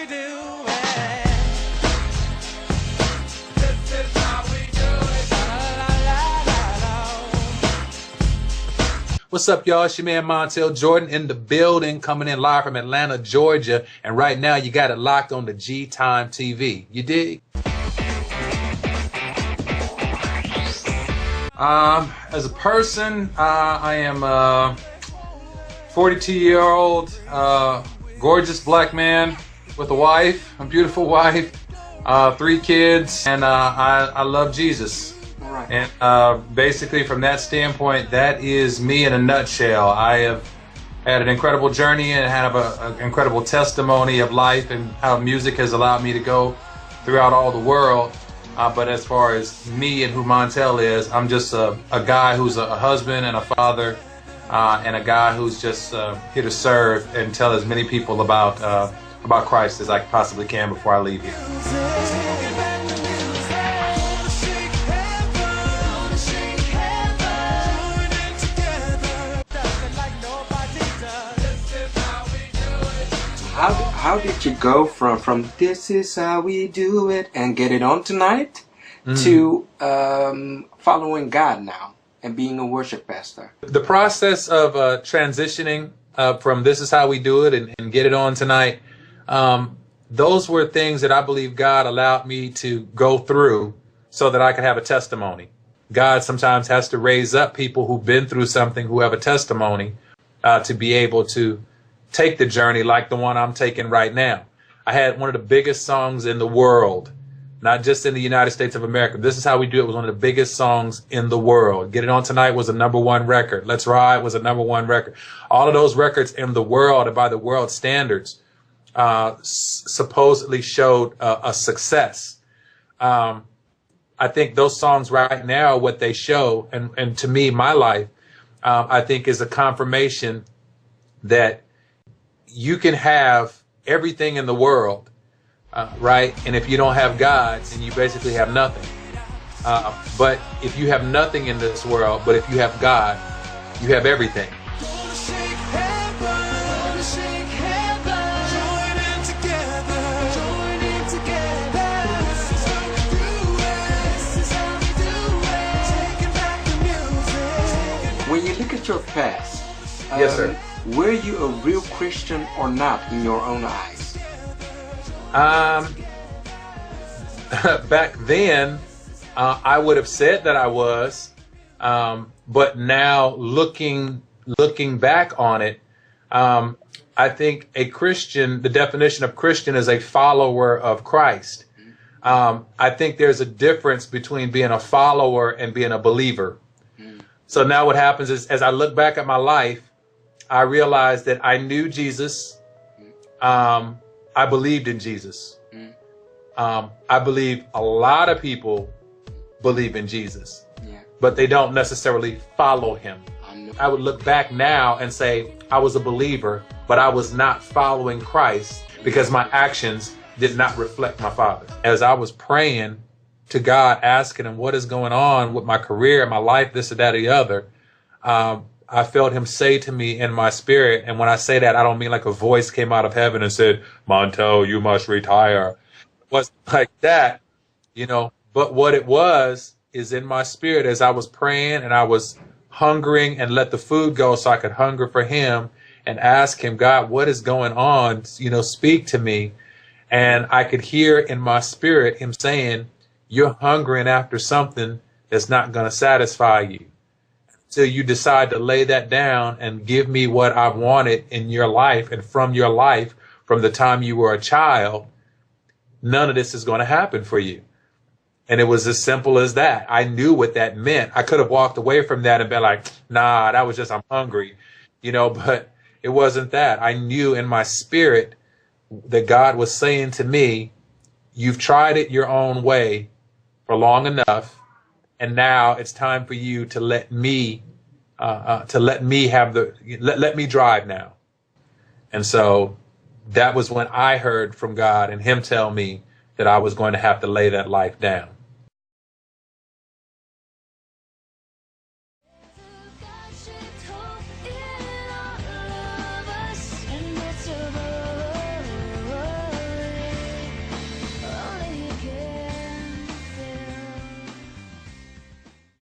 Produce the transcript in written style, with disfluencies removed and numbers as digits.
we do it. This is how we do it. La, la, la, la. What's up, y'all? It's your man Montell Jordan in the building, coming in live from Atlanta, Georgia. And right now, you got it locked on the G Time TV. You dig? As a person, I am a 42-year-old, gorgeous black man with a wife, a beautiful wife, 3 kids, and I love Jesus. All right. And basically, from that standpoint, that is me in a nutshell. I have had an incredible journey and have an incredible testimony of life and how music has allowed me to go throughout all the world. But as far as me and who Montell is, I'm just a guy who's a husband and a father, and a guy who's just here to serve and tell as many people about Christ as I possibly can before I leave here. How did you go from this is how we do it and get it on tonight to following God now and being a worship pastor? The process of transitioning from this is how we do it and get it on tonight, those were things that I believe God allowed me to go through so that I could have a testimony. God sometimes has to raise up people who've been through something, who have a testimony, to be able to take the journey like the one I'm taking right now. I had one of the biggest songs in the world, not just in the United States of America. This is how we do it was one of the biggest songs in the world. Get It On Tonight was a #1 record. Let's Ride was a #1 record. All of those records in the world and by the world standards supposedly showed a success. I think those songs right now, what they show, and to me, my life, I think is a confirmation that you can have everything in the world, right? And if you don't have God, then you basically have nothing. But if you have nothing in this world, but if you have God, you have everything. When you look at your past, Yes, sir. were you a real Christian or not in your own eyes? Back then, I would have said that I was, but now looking back on it, I think a Christian, the definition of Christian is a follower of Christ. I think there's a difference between being a follower and being a believer. So now what happens is, as I look back at my life, I realized that I knew Jesus. I believed in Jesus. I believe a lot of people believe in Jesus, but they don't necessarily follow him. I would look back now and say I was a believer, but I was not following Christ because my actions did not reflect my Father. As I was praying to God, asking him what is going on with my career, my life, this or that or the other, I felt him say to me in my spirit, and when I say that, I don't mean like a voice came out of heaven and said, Montell, you must retire. It wasn't like that, you know, but what it was is in my spirit as I was praying and I was hungering and let the food go so I could hunger for him and ask him, God, what is going on? You know, speak to me. And I could hear in my spirit him saying, you're hungering after something that's not going to satisfy you. Till you decide to lay that down and give me what I wanted in your life and from your life from the time you were a child, none of this is going to happen for you. And it was as simple as that. I knew what that meant. I could have walked away from that and been like, nah, that was just, I'm hungry, you know, but it wasn't that. I knew in my spirit that God was saying to me, you've tried it your own way for long enough. And now it's time for you to let me let me drive now. And so that was when I heard from God and him tell me that I was going to have to lay that life down.